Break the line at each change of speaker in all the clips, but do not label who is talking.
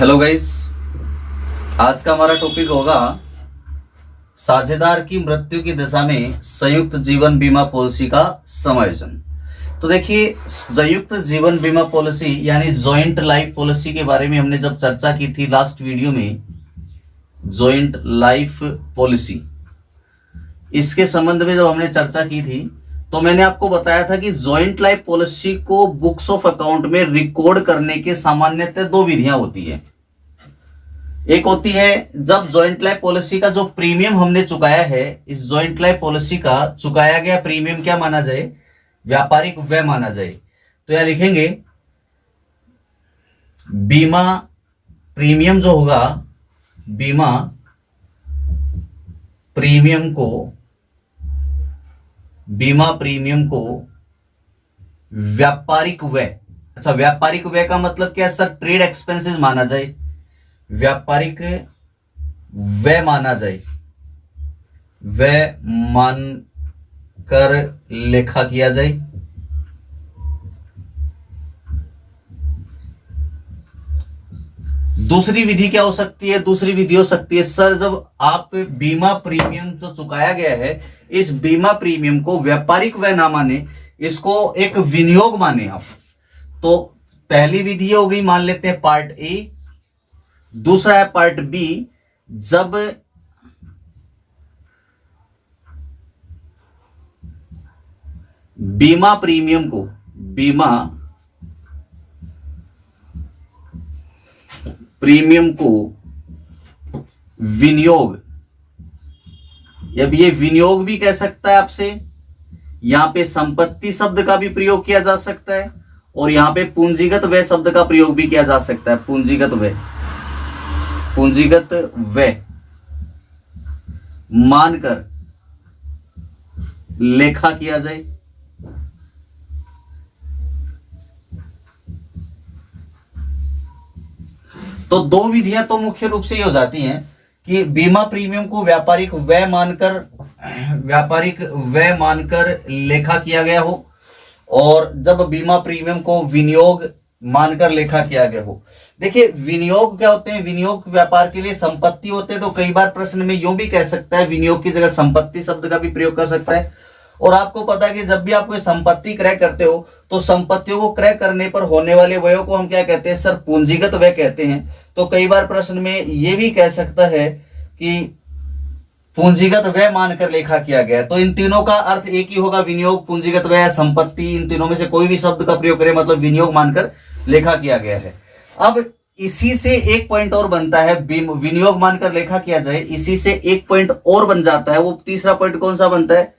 Hello guys, आज का हमारा टॉपिक होगा साझेदार की मृत्यु की दशा में संयुक्त जीवन बीमा पॉलिसी का समायोजन। तो देखिए, संयुक्त जीवन बीमा पॉलिसी यानी जॉइंट लाइफ पॉलिसी के बारे में हमने जब चर्चा की थी लास्ट वीडियो में, जॉइंट लाइफ पॉलिसी, इसके संबंध में जब हमने चर्चा की थी तो मैंने आपको बताया था कि जॉइंट लाइफ पॉलिसी को बुक्स ऑफ अकाउंट में रिकॉर्ड करने के सामान्यतः दो विधियां होती है। एक होती है जब जॉइंट लाइफ पॉलिसी का जो प्रीमियम हमने चुकाया है, इस जॉइंट लाइफ पॉलिसी का चुकाया गया प्रीमियम क्या माना जाए, व्यापारिक व्यय माना जाए। तो यहां लिखेंगे बीमा प्रीमियम जो होगा, बीमा प्रीमियम को व्यापारिक व्यय, अच्छा व्यापारिक व्यय का मतलब क्या है सर, ट्रेड एक्सपेंसेस माना जाए, व्यापारिक व्यय माना जाए, व्यय मानकर लेखा किया जाए। दूसरी विधि क्या हो सकती है, दूसरी विधि हो सकती है सर जब आप बीमा प्रीमियम जो चुकाया गया है, इस बीमा प्रीमियम को व्यापारिक व्यय ना माने, इसको एक विनियोग माने आप। तो पहली विधि हो गई, मान लेते हैं पार्ट ए। दूसरा है पार्ट बी, जब बीमा प्रीमियम को विनियोग, अब ये विनियोग भी कह सकता है आपसे, यहां पे संपत्ति शब्द का भी प्रयोग किया जा सकता है और यहां पे पूंजीगत व्यय शब्द का प्रयोग भी किया जा सकता है। पूंजीगत व्यय मानकर लेखा किया जाए। तो दो विधियां तो मुख्य रूप से ये हो जाती हैं कि बीमा प्रीमियम को व्यापारिक व्यय मानकर लेखा किया गया हो, और जब बीमा प्रीमियम को विनियोग मानकर लेखा किया गया हो। देखिए विनियोग क्या होते हैं, विनियोग व्यापार के लिए संपत्ति होते हैं, तो कई बार प्रश्न में यूं भी कह सकता है, विनियोग की जगह संपत्ति शब्द का भी प्रयोग कर सकता है। और आपको पता है कि जब भी आप कोई संपत्ति क्रय करते हो तो संपत्तियों को क्रय करने पर होने वाले व्ययों को हम क्या कहते हैं सर, पूंजीगत व्यय कहते हैं। तो कई बार प्रश्न में ये भी कह सकता है कि पूंजीगत व्यय मानकर लेखा किया गया। तो इन तीनों का अर्थ एक ही होगा, विनियोग, पूंजीगत व्यय, संपत्ति, इन तीनों में से कोई भी शब्द का प्रयोग करें मतलब विनियोग मानकर लेखा किया गया है। अब इसी से एक पॉइंट और बनता है, विनियोग मानकर लेखा किया जाए, इसी से एक पॉइंट और बन जाता है। वो तीसरा पॉइंट कौन सा बनता है,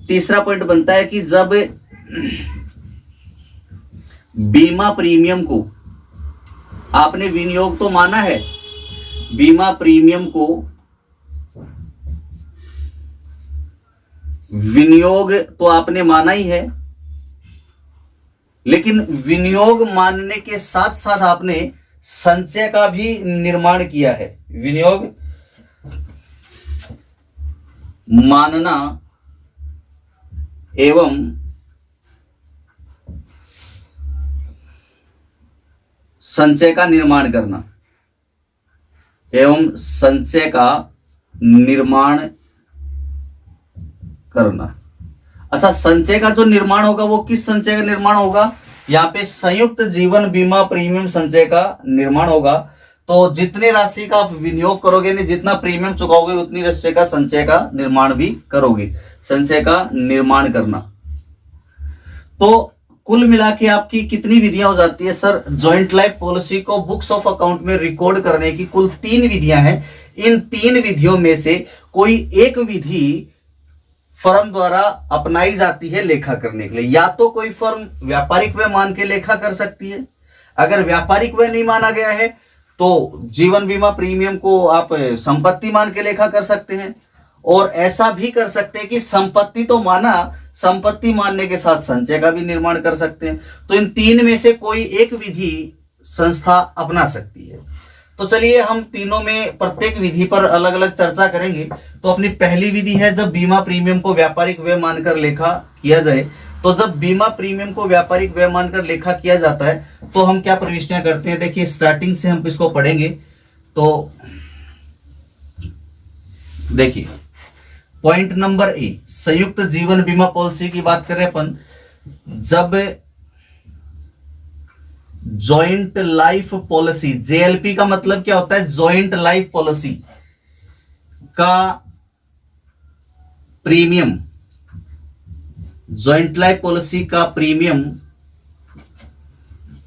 तीसरा पॉइंट बनता है कि जब बीमा प्रीमियम को आपने विनियोग तो माना है, बीमा प्रीमियम को विनियोग तो आपने माना ही है, लेकिन विनियोग मानने के साथ साथ आपने संचय का भी निर्माण किया है। विनियोग मानना एवं संचय का निर्माण करना, अच्छा संचय का जो निर्माण होगा वो किस संचय का निर्माण होगा, यहाँ पे संयुक्त जीवन बीमा प्रीमियम संचय का निर्माण होगा। तो जितने राशि का आप विनियोग करोगे, नहीं जितना प्रीमियम चुकाओगे उतनी राशि का संचय का निर्माण भी करोगे, संचय का निर्माण करना। तो कुल मिला के आपकी कितनी विधियां हो जाती है सर, जॉइंट लाइफ पॉलिसी को बुक्स ऑफ अकाउंट में रिकॉर्ड करने की कुल 3 विधियां हैं। इन 3 विधियों में से कोई एक विधि फर्म द्वारा अपनाई जाती है लेखा करने के लिए। या तो कोई फर्म व्यापारिक व्यय मान के लेखा कर सकती है, अगर व्यापारिक व्यय नहीं माना गया है तो जीवन बीमा प्रीमियम को आप संपत्ति मान के लेखा कर सकते हैं, और ऐसा भी कर सकते हैं कि संपत्ति तो माना, संपत्ति मानने के साथ संचय का भी निर्माण कर सकते हैं। तो इन 3 में से कोई एक विधि संस्था अपना सकती है। तो चलिए हम तीनों में प्रत्येक विधि पर अलग अलग चर्चा करेंगे। तो अपनी पहली विधि है जब बीमा प्रीमियम को व्यापारिक व्यय मानकर लेखा किया जाए। तो जब बीमा प्रीमियम को व्यापारिक व्यय मानकर लेखा किया जाता है तो हम क्या प्रविष्टियां करते हैं, देखिए स्टार्टिंग से हम इसको पढ़ेंगे। तो देखिए पॉइंट नंबर ए, संयुक्त जीवन बीमा पॉलिसी की बात करें अपन, जब जॉइंट लाइफ पॉलिसी, जेएलपी का मतलब क्या होता है, जॉइंट लाइफ पॉलिसी का प्रीमियम, जॉइंट लाइफ पॉलिसी का प्रीमियम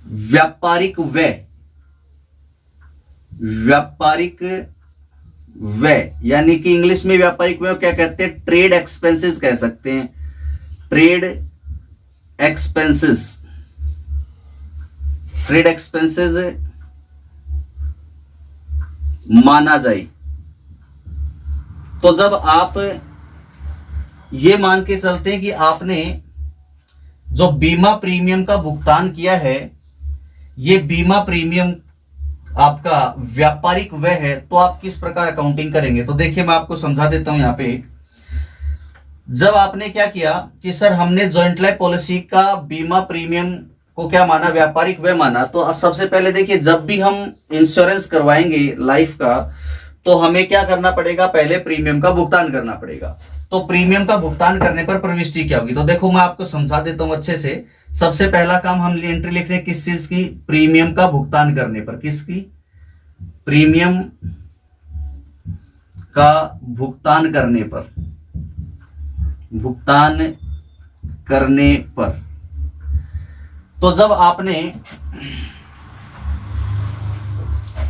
व्यापारिक व्यय यानी कि इंग्लिश में व्यापारिक व्यय क्या कहते हैं, ट्रेड एक्सपेंसेस कह सकते हैं, ट्रेड एक्सपेंसेस माना जाए। तो जब आप ये मान के चलते हैं कि आपने जो बीमा प्रीमियम का भुगतान किया है, ये बीमा प्रीमियम आपका व्यापारिक व्यय है, तो आप किस प्रकार अकाउंटिंग करेंगे। तो देखिए मैं आपको समझा देता हूं। यहां पे जब आपने क्या किया कि सर हमने जॉइंट लाइफ पॉलिसी का बीमा प्रीमियम को क्या माना, व्यापारिक व्यय माना, तो सबसे पहले देखिए जब भी हम इंश्योरेंस करवाएंगे लाइफ का, तो हमें क्या करना पड़ेगा, पहले प्रीमियम का भुगतान करना पड़ेगा। तो प्रीमियम का भुगतान करने पर प्रविष्टि क्या होगी, तो देखो मैं आपको समझा देता हूं अच्छे से। सबसे पहला काम हम एंट्री लिख रहे हैं किस चीज की, प्रीमियम का भुगतान करने पर। किसकी, प्रीमियम का भुगतान करने पर, तो जब आपने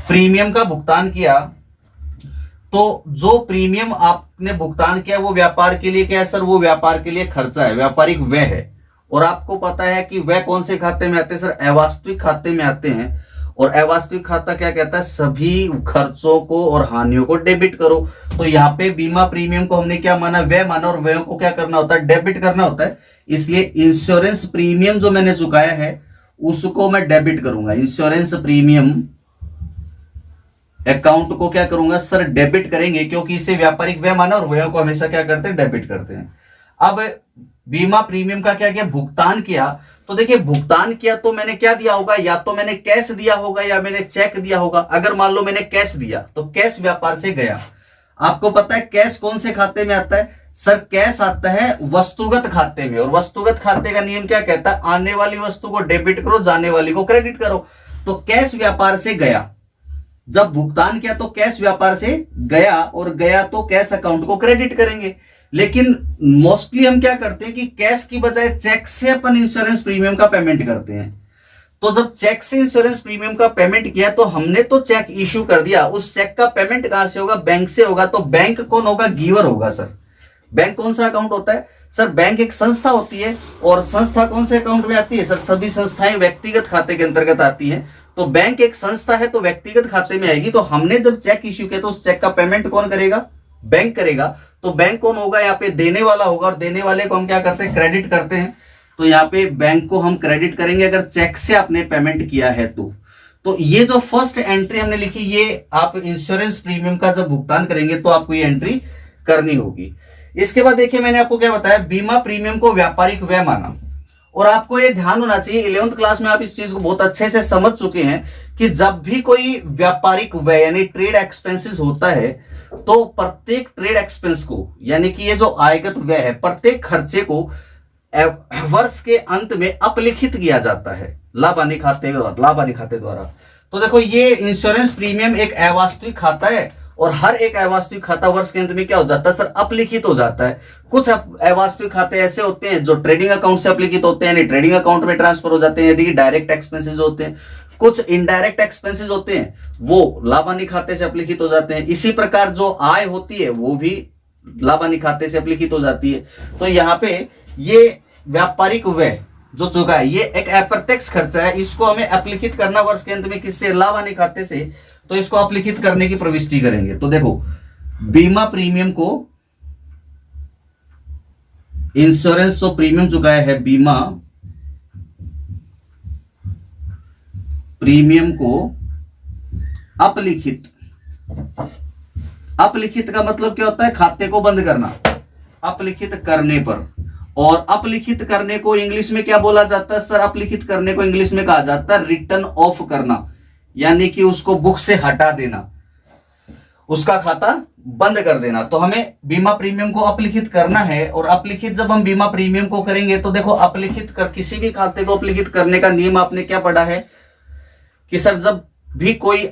प्रीमियम का भुगतान किया, तो जो प्रीमियम आपने भुगतान किया वो व्यापार के लिए क्या है सर, वो व्यापार के लिए खर्चा है, व्यापारिक व्यय है। और आपको पता है कि व्यय कौन से खाते में आते हैं सर, अवास्तविक खाते में आते हैं। और अवास्तविक खाता क्या कहता है, सभी खर्चों को और हानियों को डेबिट करो। तो यहाँ पे बीमा प्रीमियम को हमने क्या माना, व्यय माना, और व्ययों को क्या करना होता है, डेबिट करना होता है। इसलिए इंश्योरेंस प्रीमियम जो मैंने चुकाया है उसको मैं डेबिट करूंगा, इंश्योरेंस प्रीमियम अकाउंट को क्या करूंगा सर, डेबिट करेंगे, क्योंकि इसे व्यापारिक व्यय माना और व्ययों को हमेशा क्या करते हैं, डेबिट करते हैं। अब बीमा प्रीमियम का क्या किया, भुगतान किया। तो देखिए भुगतान किया तो मैंने क्या दिया होगा, या तो मैंने कैश दिया होगा या मैंने चेक दिया होगा। अगर मान लो मैंने कैश दिया तो कैश व्यापार से गया। आपको पता है कैश कौन से खाते में आता है सर, कैश आता है वस्तुगत खाते में। और वस्तुगत खाते का नियम क्या कहता है, आने वाली वस्तु को डेबिट करो, जाने वाली को क्रेडिट करो। तो कैश व्यापार से गया, जब भुगतान किया तो कैश व्यापार से गया, और गया तो कैश अकाउंट को क्रेडिट करेंगे। लेकिन मोस्टली हम क्या करते हैं कि कैश की बजाय चेक से अपन इंश्योरेंस प्रीमियम का पेमेंट करते हैं। तो जब चेक से इंश्योरेंस प्रीमियम का पेमेंट किया तो हमने तो चेक इश्यू कर दिया, उस चेक का पेमेंट कहां से होगा, बैंक से होगा। तो बैंक कौन होगा, गिवर होगा सर। बैंक कौन सा अकाउंट होता है सर, बैंक एक संस्था होती है, और संस्था कौन से अकाउंट में आती है सर, सभी संस्थाएं व्यक्तिगत खाते के अंतर्गत आती हैं। तो बैंक एक संस्था है तो व्यक्तिगत खाते में आएगी। तो हमने जब चेक इश्यू किया तो उस चेक का पेमेंट कौन करेगा, बैंक करेगा। तो बैंक कौन होगा, यहाँ पे देने वाला होगा, और देने वाले को हम क्या करते हैं, क्रेडिट करते हैं। तो यहाँ पे बैंक को हम क्रेडिट करेंगे अगर चेक से आपने पेमेंट किया है तो ये जो फर्स्ट एंट्री हमने लिखी, ये आप इंश्योरेंस प्रीमियम का जब भुगतान करेंगे तो आपको ये एंट्री करनी होगी। इसके बाद देखिए मैंने आपको क्या बताया, बीमा प्रीमियम को व्यापारिक व्यय माना। और आपको ये ध्यान होना चाहिए, 11वीं क्लास में आप इस चीज को बहुत अच्छे से समझ चुके हैं कि जब भी कोई व्यापारिक व्यय यानी ट्रेड एक्सपेंसेस होता है, तो प्रत्येक ट्रेड एक्सपेंस को, यानी कि ये जो आयगत व्यय है, प्रत्येक खर्चे को वर्ष के अंत में अपलिखित किया जाता है लाभानी खाते द्वारा। तो देखो ये इंश्योरेंस प्रीमियम एक अवास्तविक खाता है, और हर एक अवास्तविक खाता वर्ष के अंत में क्या हो जाता है सर, अपलिखित हो जाता है। कुछ अवास्तविक खाते ऐसे होते हैं जो ट्रेडिंग अकाउंट से अपलिखित होते हैं, यानी ट्रेडिंग अकाउंट में ट्रांसफर हो जाते हैं, यदि डायरेक्ट एक्सपेंसेस होते हैं। कुछ इनडायरेक्ट एक्सपेंसेस होते हैं वो लाभानी खाते से अपलिखित हो जाते हैं। इसी प्रकार जो आय होती है वो भी लाभानी खाते से अपलिखित हो जाती है। तो यहाँ पे ये व्यापारिक व्यय जो चुका है, ये एक अप्रत्यक्ष खर्चा है, इसको हमें अपलिखित करना वर्ष के अंत में किससे, लाभानी खाते से। तो इसको अपलिखित करने की प्रविष्टि करेंगे। तो देखो बीमा प्रीमियम को, इंश्योरेंस जो प्रीमियम चुकाया है, बीमा प्रीमियम को अपलिखित, अपलिखित का मतलब क्या होता है, खाते को बंद करना, अपलिखित करने पर। और अपलिखित करने को इंग्लिश में क्या बोला जाता है सर? अपलिखित करने को इंग्लिश में कहा जाता है रिटर्न ऑफ करना, यानी कि उसको बुक से हटा देना, उसका खाता बंद कर देना। तो हमें बीमा प्रीमियम को अपलिखित करना है, और अपलिखित जब हम बीमा प्रीमियम को करेंगे तो देखो अपलिखित कर किसी भी खाते को अपलिखित करने का नियम आपने क्या पढ़ा है कि सर जब भी कोई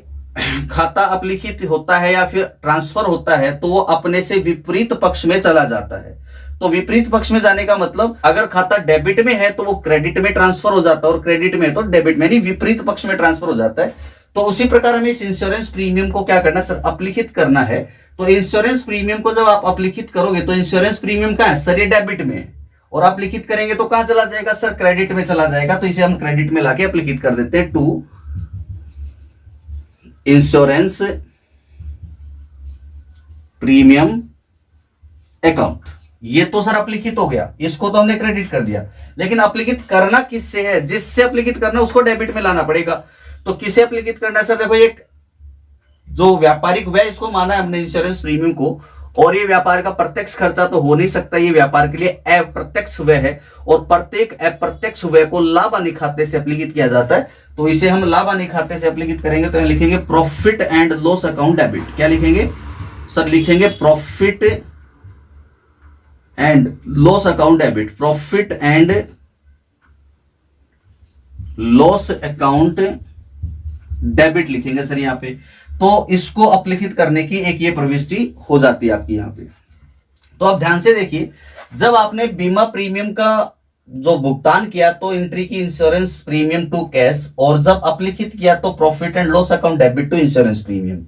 खाता अपलिखित होता है या फिर ट्रांसफर होता है तो वो अपने से विपरीत पक्ष में चला जाता है। तो विपरीत पक्ष में जाने का मतलब अगर खाता डेबिट में है तो वो क्रेडिट में ट्रांसफर हो जाता है, और क्रेडिट में तो डेबिट में नहीं विपरीत पक्ष में ट्रांसफर हो जाता है। तो उसी प्रकार हमें इस इंश्योरेंस प्रीमियम को क्या करना सर? अपलिखित करना है। तो इंश्योरेंस प्रीमियम को जब आप अपलिखित करोगे तो इंश्योरेंस प्रीमियम कहां है सर? ये डेबिट में है, और अपलिखित करेंगे तो कहां चला जाएगा सर? क्रेडिट में चला जाएगा। तो इसे हम क्रेडिट में लाके अपलिखित कर देते हैं टू इंश्योरेंस प्रीमियम अकाउंट। ये तो सर अपलिखित हो गया, इसको तो हमने क्रेडिट कर दिया, लेकिन अपलिखित करना किससे है? जिससे अपलिखित करना उसको डेबिट में लाना पड़ेगा। तो किसे अपलिखित करना है सर? देखो एक जो व्यापारिक व्यय इसको माना है हमने इंश्योरेंस प्रीमियम को, और ये व्यापार का प्रत्यक्ष खर्चा तो हो नहीं सकता, ये व्यापार के लिए अप्रत्यक्ष व्यय है, और प्रत्येक अप्रत्यक्ष व्यय को लाभ हानि खाते से अपलिखित किया जाता है। तो इसे हम लाभ हानि खाते से अपलिखित करेंगे तो लिखेंगे profit and loss account debit. क्या लिखेंगे सर? लिखेंगे profit and loss account debit, profit and loss account debit लिखेंगे सर यहां पे। तो इसको अपलिखित करने की एक ये प्रविष्टि हो जाती है आपकी यहां पे। तो आप ध्यान से देखिए, जब आपने बीमा प्रीमियम का जो भुगतान किया तो एंट्री की इंश्योरेंस प्रीमियम टू कैश, और जब अपलिखित किया तो profit and loss account debit to insurance premium.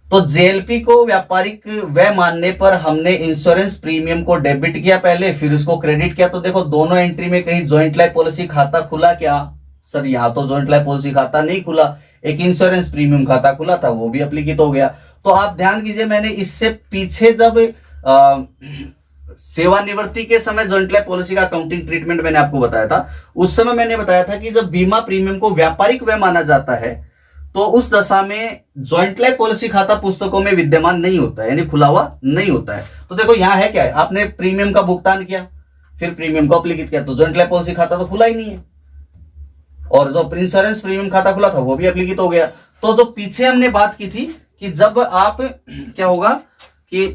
तो जेएलपी को व्यापारिक व्यय मानने पर हमने इंश्योरेंस प्रीमियम को डेबिट किया पहले, फिर उसको क्रेडिट किया। तो देखो दोनों एंट्री में कहीं ज्वाइंट लाइफ पॉलिसी खाता खुला क्या सर? यहां तो ज्वाइंट लाइफ पॉलिसी खाता नहीं खुला, एक इंश्योरेंस प्रीमियम खाता खुला था, वो भी अपलिखित हो गया। तो आप ध्यान कीजिए, मैंने इससे पीछे जब सेवानिवृत्ति के समय ज्वाइंट लाइफ पॉलिसी का अकाउंटिंग ट्रीटमेंट मैंने आपको बताया था, उस समय मैंने बताया था कि जब बीमा प्रीमियम को व्यापारिक व्यय माना जाता है तो उस दशा में ज्वाइंट लाइफ पॉलिसी खाता पुस्तकों में विद्यमान नहीं होता है, यानी खुला हुआ नहीं होता है। तो देखो यहां है क्या है, आपने प्रीमियम का भुगतान किया, फिर प्रीमियम को अपलिखित किया, तो ज्वाइंट लाइफ पॉलिसी खाता तो खुला ही नहीं है, और जो इंश्योरेंस प्रीमियम खाता खुला था वो भी अपलिखित हो गया। तो जो पीछे हमने बात की थी कि जब आप क्या होगा कि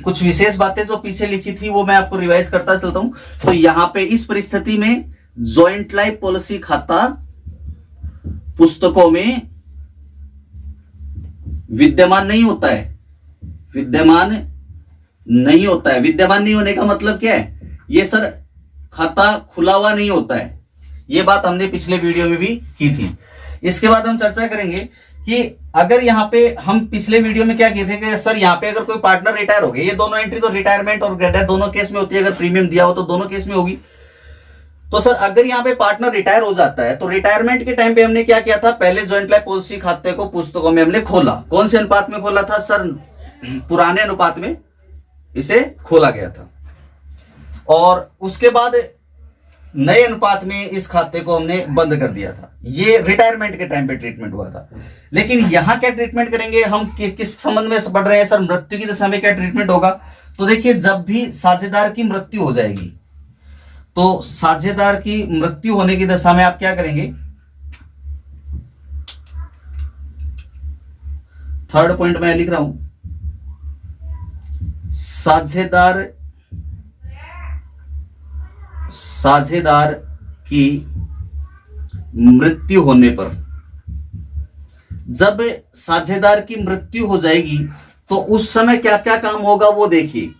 कुछ विशेष बातें जो पीछे लिखी थी वो मैं आपको रिवाइज करता चलता हूं। तो यहां पे इस परिस्थिति में ज्वाइंट लाइफ पॉलिसी खाता पुस्तकों में विद्यमान नहीं होता है, विद्यमान नहीं होता है। विद्यमान नहीं होने का मतलब क्या है? ये सर खाता खुला हुआ नहीं होता है, ये बात हमने पिछले वीडियो में भी की थी। इसके बाद हम चर्चा करेंगे कि अगर यहाँ पे हम पिछले वीडियो में क्या किए थे कि सर यहाँ पे अगर कोई पार्टनर रिटायर हो गया, ये दोनों एंट्री तो रिटायरमेंट और डेथ दोनों केस में होती है, अगर प्रीमियम दिया हो तो दोनों केस में होगी। तो सर अगर यहाँ पे पार्टनर रिटायर हो जाता है तो रिटायरमेंट के टाइम पे हमने क्या किया था? पहले ज्वाइंट लाइफ पॉलिसी खाते को पुस्तकों में हमने खोला। कौन से अनुपात में खोला था सर? पुराने अनुपात में इसे खोला गया था, और उसके बाद नए अनुपात में इस खाते को हमने बंद कर दिया था। ये रिटायरमेंट के टाइम पे ट्रीटमेंट हुआ था। लेकिन यहां क्या ट्रीटमेंट करेंगे हम? किस संबंध में पढ़ रहे हैं सर? मृत्यु की दशा में क्या ट्रीटमेंट होगा? तो देखिए, जब भी साझेदार की मृत्यु हो जाएगी तो साझेदार की मृत्यु होने की दशा में आप क्या करेंगे? थर्ड पॉइंट मैं लिख रहा हूं, साझेदार की मृत्यु होने पर, जब साझेदार की मृत्यु हो जाएगी तो उस समय क्या क्या काम होगा वो देखिए।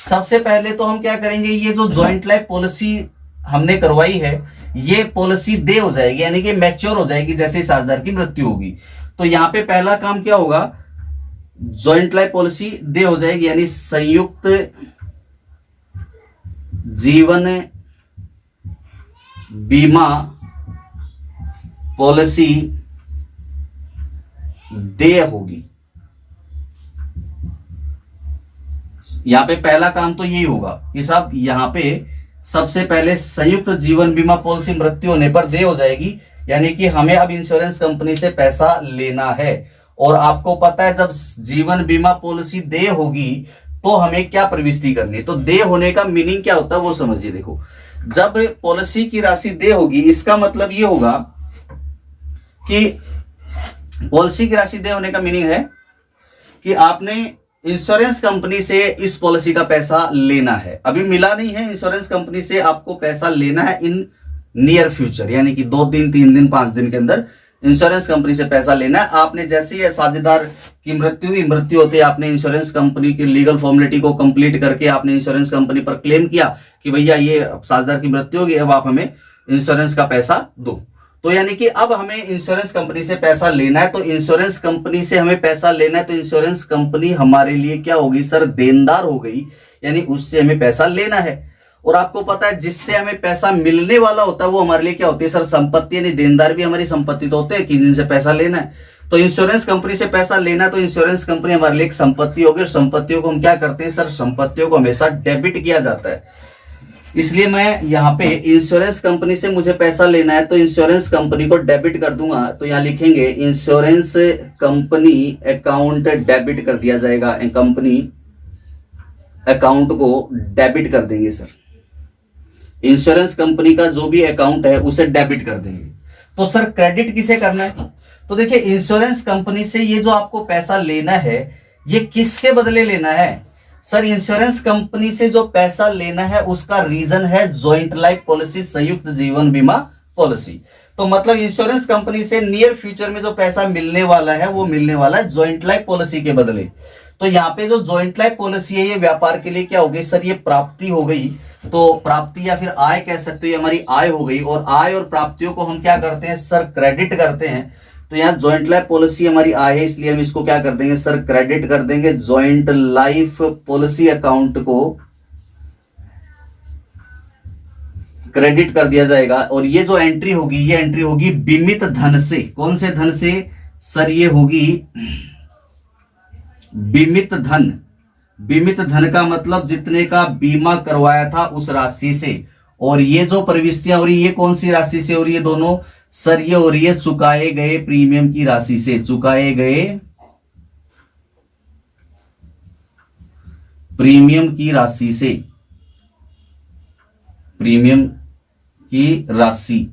सबसे पहले तो हम क्या करेंगे, ये जो ज्वाइंट लाइफ पॉलिसी हमने करवाई है ये पॉलिसी दे हो जाएगी, यानी कि मैच्योर हो जाएगी जैसे साझेदार की मृत्यु होगी। तो यहां पे पहला काम क्या होगा? ज्वाइंट लाइफ पॉलिसी दे हो जाएगी, यानी संयुक्त जीवन बीमा पॉलिसी देय होगी। यहां पे पहला काम तो यही होगा कि साहब यहां पे सबसे पहले संयुक्त जीवन बीमा पॉलिसी मृत्यु होने पर देय हो जाएगी, यानी कि हमें अब इंश्योरेंस कंपनी से पैसा लेना है। और आपको पता है जब जीवन बीमा पॉलिसी देय होगी तो हमें क्या प्रविष्टि करनी है। तो देय होने का मीनिंग क्या होता है वो समझिए। देखो, जब पॉलिसी की राशि देय होगी, इसका मतलब ये होगा कि पॉलिसी की राशि देय होने का मीनिंग है कि आपने इंश्योरेंस कंपनी से इस पॉलिसी का पैसा लेना है, अभी मिला नहीं है, इंश्योरेंस कंपनी से आपको पैसा लेना है इन नियर फ्यूचर, यानी कि 2 दिन 3 दिन 5 दिन के अंदर इंश्योरेंस कंपनी से पैसा लेना है। आपने जैसे ही साझेदार की मृत्यु होती है, आपने इंश्योरेंस कंपनी की लीगल फॉर्मेलिटी को कंप्लीट करके आपने इंश्योरेंस कंपनी पर क्लेम किया कि भैया ये साझेदार की मृत्यु होगी, अब आप हमें इंश्योरेंस का पैसा दो। तो यानी कि अब हमें इंश्योरेंस कंपनी से पैसा लेना है, तो इंश्योरेंस कंपनी से हमें पैसा लेना है, तो इंश्योरेंस कंपनी हमारे लिए क्या होगी सर, देनदार हो गई, यानी उससे हमें पैसा लेना है। और आपको पता है जिससे हमें पैसा मिलने वाला होता है वो हमारे लिए क्या होती है सर, संपत्ति, यानी देनदार भी हमारी संपत्ति तो होते हैं कि जिनसे पैसा लेना है। तो इंश्योरेंस कंपनी से पैसा लेना है, तो इंश्योरेंस कंपनी हमारे लिए एक संपत्ति होगी, और संपत्तियों को हम क्या करते हैं सर, संपत्तियों को हमेशा डेबिट किया जाता है। इसलिए मैं यहाँ पे इंश्योरेंस कंपनी से मुझे पैसा लेना है, तो इंश्योरेंस कंपनी को डेबिट कर दूंगा। तो यहाँ लिखेंगे इंश्योरेंस कंपनी अकाउंट डेबिट कर दिया जाएगा, कंपनी अकाउंट को डेबिट कर देंगे सर, इंश्योरेंस कंपनी का जो भी अकाउंट है उसे डेबिट कर देंगे। तो सर क्रेडिट किसे करना है, तो देखिए इंश्योरेंस कंपनी से ये जो आपको पैसा लेना है ये किसके बदले लेना है सर, इंश्योरेंस कंपनी से जो पैसा लेना है उसका रीजन है जॉइंट लाइफ पॉलिसी, संयुक्त जीवन बीमा पॉलिसी। तो मतलब इंश्योरेंस कंपनी से नियर फ्यूचर में जो पैसा मिलने वाला है वो मिलने वाला है जॉइंट लाइफ पॉलिसी के बदले। तो यहाँ पे जो जॉइंट लाइफ पॉलिसी है ये व्यापार के लिए क्या हो गई सर, ये प्राप्ति हो गई। तो प्राप्ति या फिर आय कह सकते हो, ये हमारी आय हो गई, और आय और प्राप्तियों को हम क्या करते हैं सर, क्रेडिट करते हैं। तो यहाँ जॉइंट लाइफ पॉलिसी हमारी आय है, इसलिए हम इसको क्या कर देंगे सर, क्रेडिट कर देंगे। जॉइंट लाइफ पॉलिसी अकाउंट को क्रेडिट कर दिया जाएगा। और ये जो एंट्री होगी ये एंट्री होगी बीमित धन से। कौन से धन से सर, ये होगी बीमित धन। बीमित धन का मतलब जितने का बीमा करवाया था उस राशि से। और ये जो प्रविष्टियां हो रही है ये कौन सी राशि से हो रही है दोनों सर, ये हो रही है चुकाए गए प्रीमियम की राशि से। चुकाए गए प्रीमियम की राशि से, प्रीमियम की राशि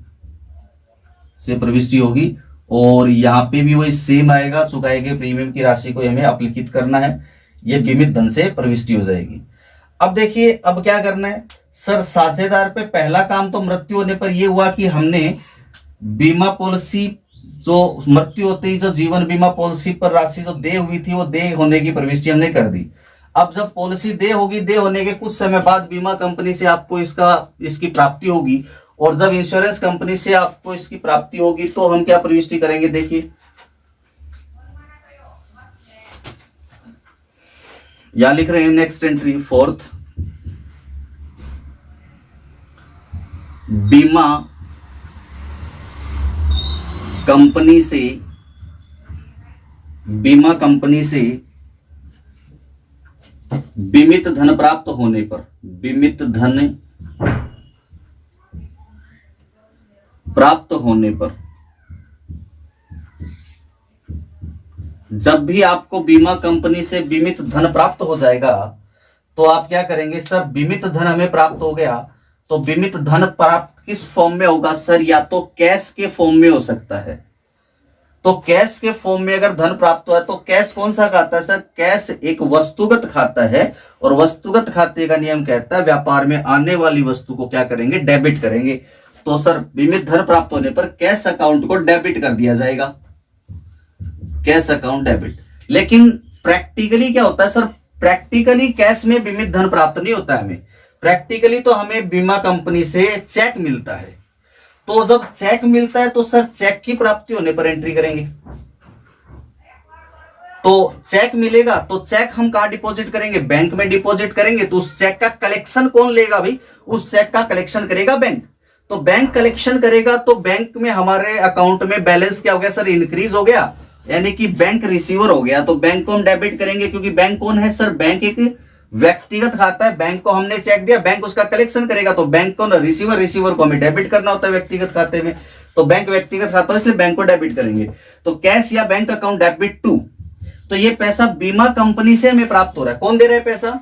से प्रविष्टि होगी। और यहां पे भी वही सेम आएगा, चुकाए गए प्रीमियम की राशि को हमें अपलिखित करना है, ये बीमित धन से प्रविष्टि हो जाएगी। अब देखिए अब क्या करना है सर, साझेदार पे पहला काम तो मृत्यु होने पर यह हुआ कि हमने बीमा पॉलिसी जो मृत्यु होते ही जो जीवन बीमा पॉलिसी पर राशि जो देय हुई थी वो देय होने की प्रविष्टि हमने कर दी। अब जब पॉलिसी देय होगी, देय होने के कुछ समय बाद बीमा कंपनी से आपको इसकी प्राप्ति होगी, और जब इंश्योरेंस कंपनी से आपको इसकी प्राप्ति होगी तो हम क्या प्रविष्टि करेंगे, देखिए यहां लिख रहे हैं नेक्स्ट एंट्री, फोर्थ, बीमा कंपनी से बीमित धन प्राप्त होने पर, बीमित धन प्राप्त होने पर, जब भी आपको बीमा कंपनी से बीमित धन प्राप्त हो जाएगा तो आप क्या करेंगे सर, बीमित धन हमें प्राप्त हो गया तो बीमित धन प्राप्त किस फॉर्म में होगा सर, या तो कैश के फॉर्म में हो सकता है। तो कैश के फॉर्म में अगर धन प्राप्त हुआ तो कैश कौन सा खाता है सर, कैश एक वस्तुगत खाता है, और वस्तुगत खाते का नियम कहता है व्यापार में आने वाली वस्तु को क्या करेंगे, डेबिट करेंगे। तो सर बीमित धन प्राप्त होने पर कैश अकाउंट को डेबिट कर दिया जाएगा, कैश अकाउंट डेबिट। लेकिन प्रैक्टिकली क्या होता है सर, प्रैक्टिकली कैश में बीमित धन प्राप्त नहीं होता है हमें, प्रैक्टिकली तो हमें बीमा कंपनी से चेक मिलता है। तो जब चेक मिलता है तो सर चेक की प्राप्ति होने पर एंट्री करेंगे। तो चेक मिलेगा तो चेक हम कहां डिपॉजिट करेंगे, बैंक में डिपॉजिट करेंगे। तो उस चेक का कलेक्शन कौन लेगा भाई, उस चेक का कलेक्शन करेगा बैंक। तो बैंक कलेक्शन करेगा तो बैंक में हमारे अकाउंट में बैलेंस क्या हो गया सर, इंक्रीज हो गया, यानी कि बैंक रिसीवर हो गया। तो बैंक को हम डेबिट करेंगे, क्योंकि बैंक कौन है सर, बैंक एक व्यक्तिगत खाता है। बैंक को हमने चेक दिया, बैंक उसका कलेक्शन करेगा, तो बैंक को रिसीवर, रिसीवर को हमें डेबिट करना होता है व्यक्तिगत खाते में। तो बैंक व्यक्तिगत खाता है इसलिए बैंक को डेबिट करेंगे। तो कैश या बैंक अकाउंट डेबिट टू तो ये पैसा बीमा कंपनी से हमें प्राप्त हो रहा है। कौन दे रहा है पैसा?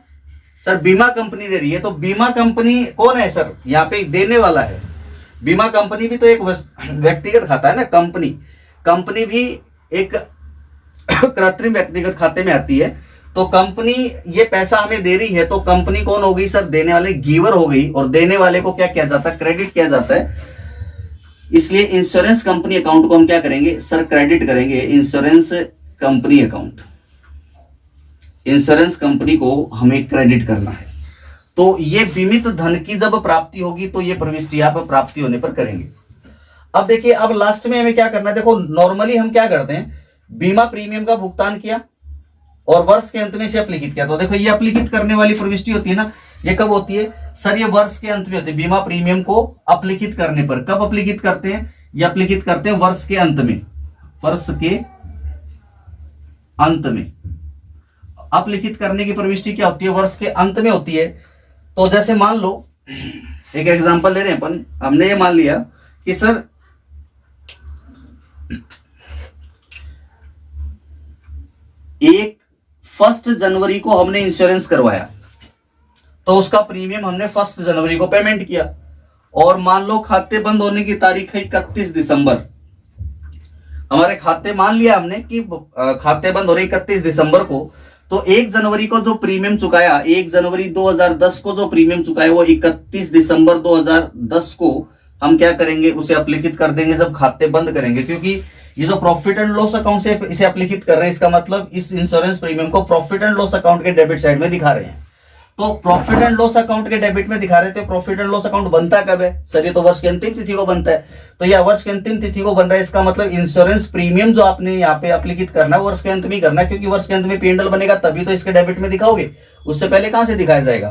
सर बीमा कंपनी दे रही है। तो बीमा कंपनी कौन है सर? यहाँ पे देने वाला है। बीमा कंपनी भी तो एक व्यक्तिगत खाता है ना, कंपनी भी एक कृत्रिम व्यक्तिगत खाते में आती है। तो कंपनी ये पैसा हमें दे रही है, तो कंपनी कौन हो गई सर? देने वाले गिवर हो गई, और देने वाले को क्या किया जाता है? क्रेडिट किया जाता है। इसलिए इंश्योरेंस कंपनी अकाउंट को हम क्या करेंगे सर? क्रेडिट करेंगे। Insurance company account, insurance company को हमें क्रेडिट करना है। तो ये बीमित धन की जब प्राप्ति होगी तो ये प्रविष्टि आप प्राप्ति होने पर करेंगे। अब देखिए, अब लास्ट में हमें क्या करना है? देखो नॉर्मली हम क्या करते हैं, बीमा प्रीमियम का भुगतान किया और वर्ष के अंत में इसे अपलिखित किया। तो देखो ये अपलिखित करने वाली प्रविष्टि होती है ना, ये कब होती है सर? ये वर्ष के अंत में होती है। बीमा प्रीमियम को अपलिखित करने पर कब अपलिखित करते हैं? ये अपलिखित करते हैं वर्ष के अंत में। वर्ष के अंत में अपलिखित करने की प्रविष्टि क्या होती है? वर्ष के अंत में होती है। तो जैसे मान लो, एक एग्जांपल ले रहे हैं अपन, हमने ये मान लिया कि सर 1 जनवरी को हमने इंश्योरेंस करवाया, तो उसका प्रीमियम हमने 1 जनवरी को पेमेंट किया। और मान लो खाते बंद होने की तारीख है 31 दिसंबर। हमारे खाते मान लिया हमने कि खाते बंद हो रहे 31 दिसंबर को, तो 1 जनवरी को जो प्रीमियम चुकाया, 1 जनवरी 2010 को जो प्रीमियम चुकाया, वो 31 दिसंबर 2010 को हम क्या करेंगे? उसे अपलिखित कर देंगे जब खाते बंद करेंगे। क्योंकि ये जो प्रॉफिट एंड लॉस अकाउंट से इसे अपलिखित कर रहे हैं, इसका मतलब इस इंश्योरेंस प्रीमियम को प्रॉफिट एंड लॉस अकाउंट के डेबिट साइड में दिखा रहे हैं। तो प्रॉफिट एंड लॉस अकाउंट के डेबिट में दिखा रहे थे। प्रॉफिट एंड लॉस अकाउंट बनता कब है सर? ये तो वर्ष की अंतिम तिथि को बनता है। तो यह वर्ष की अंतिम तिथि को बन रहा है, इसका मतलब इंश्योरेंस प्रीमियम जो आपने यहाँ पे अपलिखित करना है वर्ष के अंत में करना है, क्योंकि वर्ष के अंत में P&L बनेगा तभी तो इसके डेबिट में दिखाओगे, उससे पहले कहां से दिखाया जाएगा?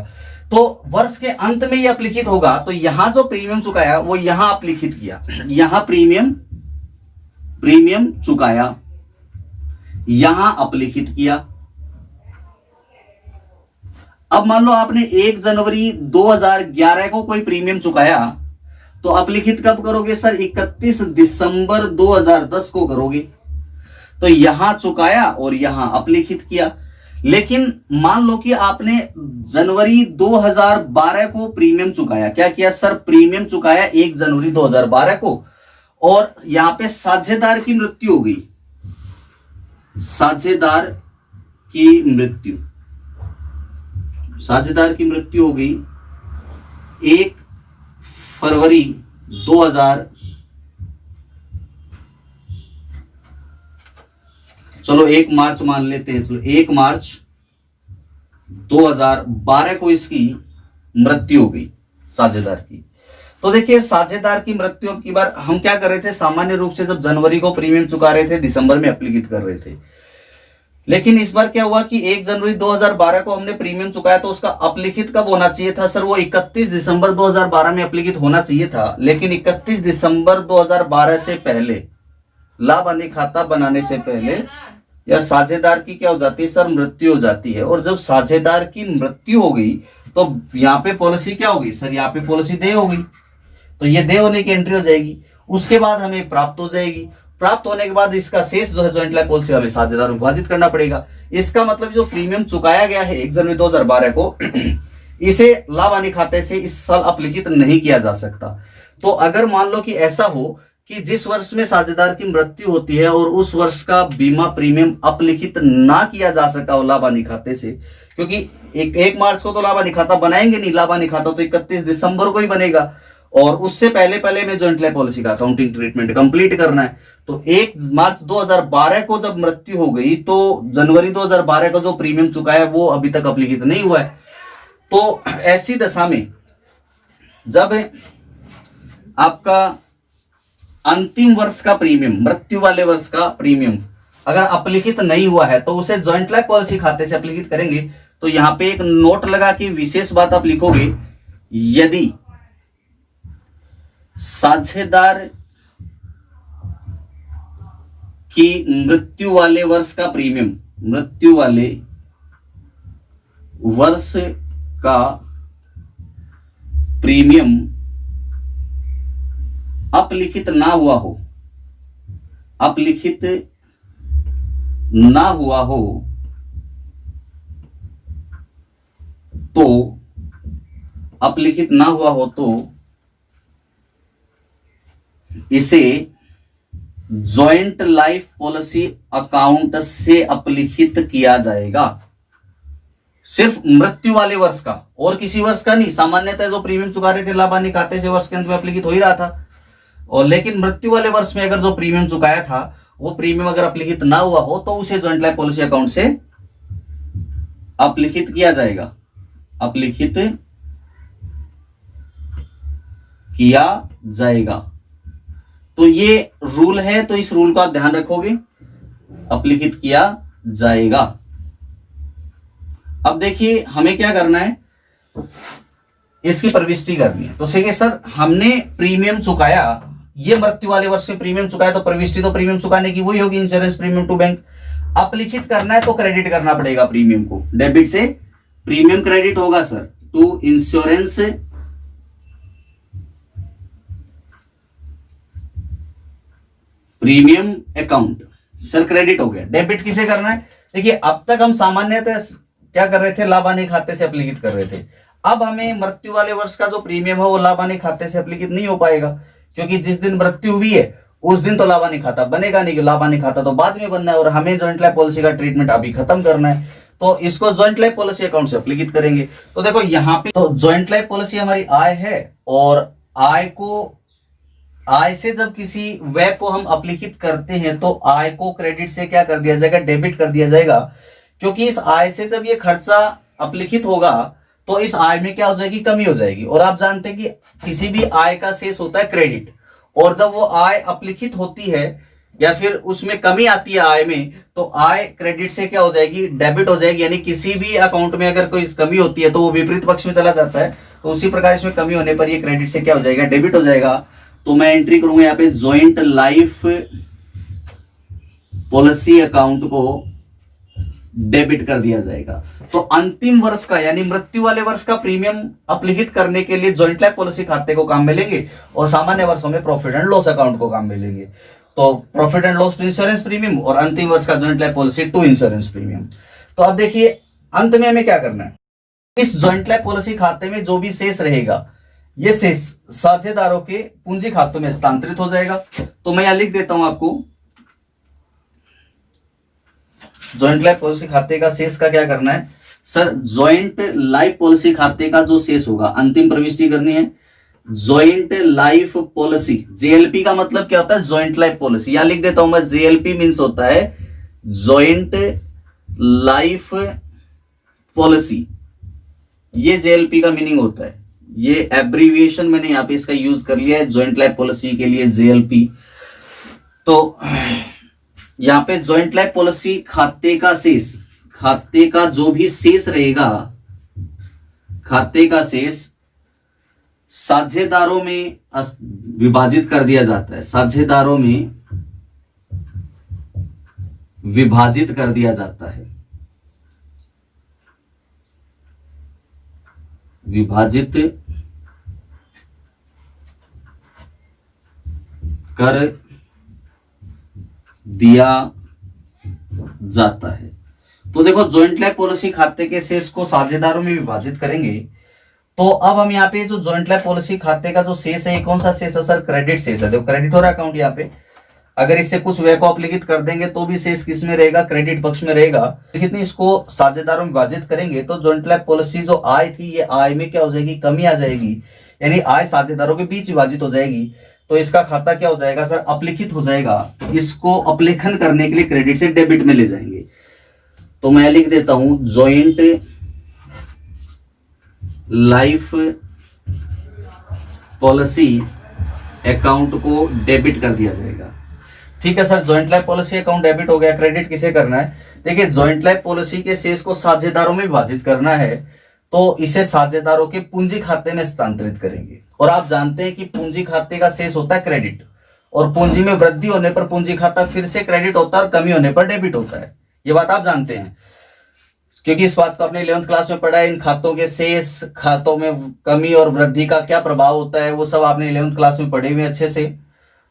तो वर्ष के अंत में ये अपलिखित होगा। तो यहां जो प्रीमियम चुकाया वो यहां अपलिखित किया, यहां प्रीमियम चुकाया, यहां अपलिखित किया। अब मान लो आपने 1 जनवरी 2011 को कोई प्रीमियम चुकाया, तो अपलिखित कब करोगे सर? 31 दिसंबर 2010 को करोगे। तो यहां चुकाया और यहां अपलिखित किया। लेकिन मान लो कि आपने जनवरी 2012 को प्रीमियम चुकाया। क्या किया सर? प्रीमियम चुकाया 1 जनवरी 2012 को, और यहां पे साझेदार की मृत्यु हो गई। साझेदार की मृत्यु हो गई 1 फरवरी 2000, चलो 1 मार्च मान लेते हैं, चलो 1 मार्च 2012 को इसकी मृत्यु हो गई साझेदार की। तो देखिए साझेदार की मृत्यु अब की बार हम क्या कर रहे थे? सामान्य रूप से जब जनवरी को प्रीमियम चुका रहे थे, दिसंबर में अपलिखित कर रहे थे। लेकिन इस बार क्या हुआ कि 1 जनवरी 2012 को हमने प्रीमियम चुकाया, तो उसका अपलिखित कब होना चाहिए था सर? वो 31 दिसंबर 2012 में अपलिखित होना चाहिए था। लेकिन 31 दिसंबर 2012 से पहले, लाभ हानि खाता बनाने से पहले, या साझेदार की क्या हो जाती है सर? मृत्यु हो जाती है। और जब साझेदार की मृत्यु हो गई तो यहाँ पे पॉलिसी क्या होगी सर? यहाँ पे पॉलिसी देय होगी, तो ये देय होने की एंट्री हो जाएगी। उसके बाद हमें प्राप्त हो जाएगी। प्राप्त होने के बाद इसका शेष जो है जॉइंट लाइफ पॉलिसी हमें साझेदार में विभाजित करना पड़ेगा। इसका मतलब जो प्रीमियम चुकाया गया है 1 जनवरी 2012 को, इसे लाभ हानि खाते से इस साल अपलिखित नहीं किया जा सकता। तो अगर मान लो कि ऐसा हो कि जिस वर्ष में साझेदार की मृत्यु होती है और उस वर्ष का बीमा प्रीमियम अपलिखित ना किया जा सका हो लाभ हानि खाते से, क्योंकि 1 मार्च को तो लाभ हानि खाता बनाएंगे नहीं, लाभ हानि खाता तो 31 दिसंबर को ही बनेगा, और उससे पहले में जॉइंट लाइफ पॉलिसी का अकाउंटिंग ट्रीटमेंट कंप्लीट करना है। तो 1 मार्च 2012 को जब मृत्यु हो गई, तो जनवरी 2012 का जो प्रीमियम चुका है वो अभी तक अपलिखित नहीं हुआ है। तो ऐसी दशा में जब आपका अंतिम वर्ष का प्रीमियम, मृत्यु वाले वर्ष का प्रीमियम अगर अपलिखित नहीं हुआ है, तो उसे जॉइंट लाइफ पॉलिसी खाते से अपलिखित करेंगे। तो यहां पे एक नोट लगा के विशेष बात आप लिखोगे, यदि साझेदार की मृत्यु वाले वर्ष का प्रीमियम, मृत्यु वाले वर्ष का प्रीमियम अपलिखित ना हुआ हो, अपलिखित ना हुआ हो तो, अपलिखित ना हुआ हो तो इसे जॉइंट लाइफ पॉलिसी अकाउंट से अपलिखित किया जाएगा। सिर्फ मृत्यु वाले वर्ष का, और किसी वर्ष का नहीं। सामान्यतः जो प्रीमियम चुका रहे थे लाभ हानि खाते से वर्ष के अंत में अपलिखित हो ही रहा था, और लेकिन मृत्यु वाले वर्ष में अगर जो प्रीमियम चुकाया था वो प्रीमियम अगर अपलिखित ना हुआ हो तो उसे जॉइंट लाइफ पॉलिसी अकाउंट से अपलिखित किया जाएगा, अपलिखित किया जाएगा। तो ये रूल है, तो इस रूल का आप ध्यान रखोगे, अपलिखित किया जाएगा। अब देखिए हमें क्या करना है, इसकी प्रविष्टि करनी है। तो सर हमने प्रीमियम चुकाया, ये मृत्यु वाले वर्ष में प्रीमियम चुकाया, तो प्रविष्टि तो प्रीमियम चुकाने की वही होगी, इंश्योरेंस प्रीमियम टू बैंक। अपलिखित करना है तो क्रेडिट करना पड़ेगा प्रीमियम को, डेबिट से प्रीमियम क्रेडिट होगा sir to insurance premium account, sir credit हो गया। डेबिट किसे करना है, देखिए अब तक हम सामान्यतः क्या कर रहे थे, लाभ हानि खाते से अपलिखित कर रहे थे। अब हमें मृत्यु वाले वर्ष का जो प्रीमियम है वो लाभ हानि खाते से अपलिखित नहीं हो पाएगा, क्योंकि जिस दिन मृत्यु हुई है उस दिन तो लाभ हानि खाता बनेगा नहीं, लाभ हानि खाता तो बाद में बनना है, और हमें जॉइंट लाइफ पॉलिसी का ट्रीटमेंट अभी खत्म करना है, तो इसको जॉइंट लाइफ पॉलिसी अकाउंट से अपलिखित करेंगे। तो देखो यहाँ पे तो जॉइंट लाइफ पॉलिसी हमारी आय है, और आय से जब किसी व्यय को हम अपलिखित करते हैं तो आय को क्रेडिट से क्या कर दिया जाएगा, डेबिट कर दिया जाएगा, क्योंकि इस आय से जब ये खर्चा अपलिखित होगा तो इस आय में क्या हो जाएगी, कमी हो जाएगी। और आप जानते हैं कि किसी भी आय का शेष होता है क्रेडिट, और जब वो आय अपलिखित होती है या फिर उसमें कमी आती है आय में, तो आय क्रेडिट से क्या हो जाएगी, डेबिट हो जाएगी। यानी किसी भी अकाउंट में अगर कोई कमी होती है तो वो विपरीत पक्ष में चला जाता है, तो उसी प्रकार इसमें कमी होने पर ये क्रेडिट से क्या हो जाएगा, डेबिट हो जाएगा। तो मैं एंट्री करूंगा यहाँ पे जॉइंट लाइफ पॉलिसी अकाउंट को डेबिट कर दिया जाएगा। तो अंतिम वर्ष का यानी मृत्यु वाले वर्ष का प्रीमियम अपलिखित करने के लिए जॉइंट लाइफ पॉलिसी खाते को काम में लेंगे, और सामान्य वर्षों में प्रॉफिट एंड लॉस अकाउंट को काम में लेंगे। तो profit and loss to insurance premium, और अंतिम वर्ष का joint life policy to insurance premium. तो अब देखिए अंत में हमें क्या करना है, इस जॉइंट लाइफ पॉलिसी खाते में जो भी शेष रहेगा ये शेष साझेदारों के पूंजी खातों में हस्तांतरित हो जाएगा। तो मैं यहां लिख देता हूं आपको, जॉइंट लाइफ पॉलिसी खाते का शेष का क्या करना है सर, जॉइंट लाइफ पॉलिसी खाते का जो शेष होगा, अंतिम प्रविष्टि करनी है जॉइंट लाइफ पॉलिसी। जेएलपी का मतलब क्या होता है, जॉइंट लाइफ पॉलिसी। यहां लिख देता हूं मैं, जेएलपी मींस होता है जॉइंट लाइफ पॉलिसी, ये जेएलपी का मीनिंग होता है। ये एब्रीविएशन मैंने यहां पे इसका यूज कर लिया है जॉइंट लाइफ पॉलिसी के लिए, जेएलपी। तो यहां पे जॉइंट लाइफ पॉलिसी खाते का शेष, खाते का जो भी शेष रहेगा, खाते का शेष साझेदारों में विभाजित कर दिया जाता है, साझेदारों में विभाजित कर दिया जाता है, विभाजित कर दिया जाता है। तो देखो जॉइंट लाइफ पॉलिसी खाते के शेष को साझेदारों में विभाजित करेंगे। तो अब हम यहाँ पे जो जॉइंट लाइफ पॉलिसी खाते का जो शेष है, कौन सा शेष है सर, क्रेडिट शेष है। देखो क्रेडिट हो रहा है अकाउंट यहाँ पे, अगर इससे कुछ व्यय को अपलिखित कर देंगे तो भी शेष किस में रहेगा, क्रेडिट पक्ष में रहेगा। लेकिन इसको साझेदारों में विभाजित करेंगे तो जॉइंट लाइफ पॉलिसी जो आय थी, ये आय में क्या हो जाएगी, कमी आ जाएगी, यानी आय साझेदारों के बीच विभाजित हो जाएगी। तो इसका खाता क्या हो जाएगा सर, अपलिखित हो जाएगा। तो इसको अपलेखन करने के लिए क्रेडिट से डेबिट में ले जाएंगे। तो मैं लिख देता हूं जॉइंट लाइफ पॉलिसी अकाउंट को डेबिट कर दिया जाएगा। ठीक है sir, joint life policy account debit हो गया। क्रेडिट किसे करना है, देखिए जॉइंट लाइफ पॉलिसी के शेष को साझेदारों में विभाजित करना है, तो इसे साझेदारों के पूंजी खाते में स्थानांतरित करेंगे। और आप जानते हैं कि पूंजी खाते का शेष होता है क्रेडिट, और पूंजी में वृद्धि होने पर पूंजी खाता फिर से क्रेडिट होता है और कमी होने पर डेबिट होता है। ये बात आप जानते हैं, क्योंकि इस बात को आपने 11th क्लास में पढ़ा है। इन खातों के शेष, खातों में कमी और वृद्धि का क्या प्रभाव होता है, वो सब आपने 11th क्लास में पढ़े हुए अच्छे से।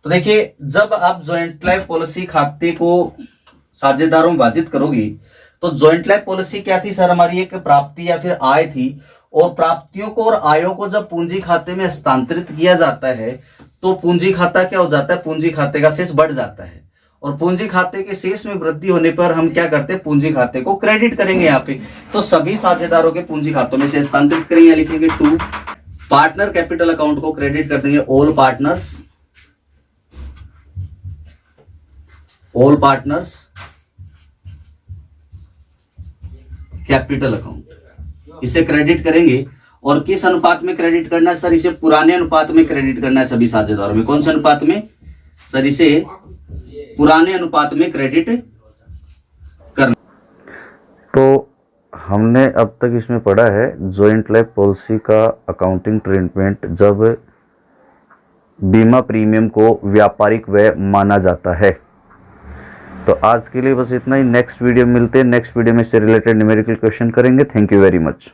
तो देखिए जब आप जॉइंट लाइफ पॉलिसी खाते को साझेदारों में विभाजित करोगी तो ज्वाइंट लाइफ पॉलिसी क्या थी सर, हमारी एक प्राप्ति या फिर आय थी, और प्राप्तियों को और आयों को जब पूंजी खाते में हस्तांतरित किया जाता है तो पूंजी खाता क्या हो जाता है, पूंजी खाते का शेष बढ़ जाता है, और पूंजी खाते के शेष में वृद्धि होने पर हम क्या करते हैं, पूंजी खाते को क्रेडिट करेंगे यहाँ पे। तो सभी साझेदारों के पूंजी खातों में से हस्तांतरित करेंगे, लिखेंगे 2। पार्टनर कैपिटल अकाउंट को क्रेडिट कर देंगे ऑल पार्टनर्स कैपिटल अकाउंट, इसे क्रेडिट करेंगे। और किस अनुपात में क्रेडिट करना है सर, इसे पुराने अनुपात में क्रेडिट करना है सभी साझेदारों में। कौन से अनुपात में सर, इसे पुराने अनुपात में क्रेडिट करना।
तो हमने अब तक इसमें पढ़ा है जॉइंट लाइफ पॉलिसी का अकाउंटिंग ट्रीटमेंट जब बीमा प्रीमियम को व्यापारिक व्यय माना जाता है। तो आज के लिए बस इतना ही। नेक्स्ट वीडियो मिलते हैं, नेक्स्ट वीडियो में इससे रिलेटेड न्यूमेरिकल क्वेश्चन करेंगे। Thank you very much.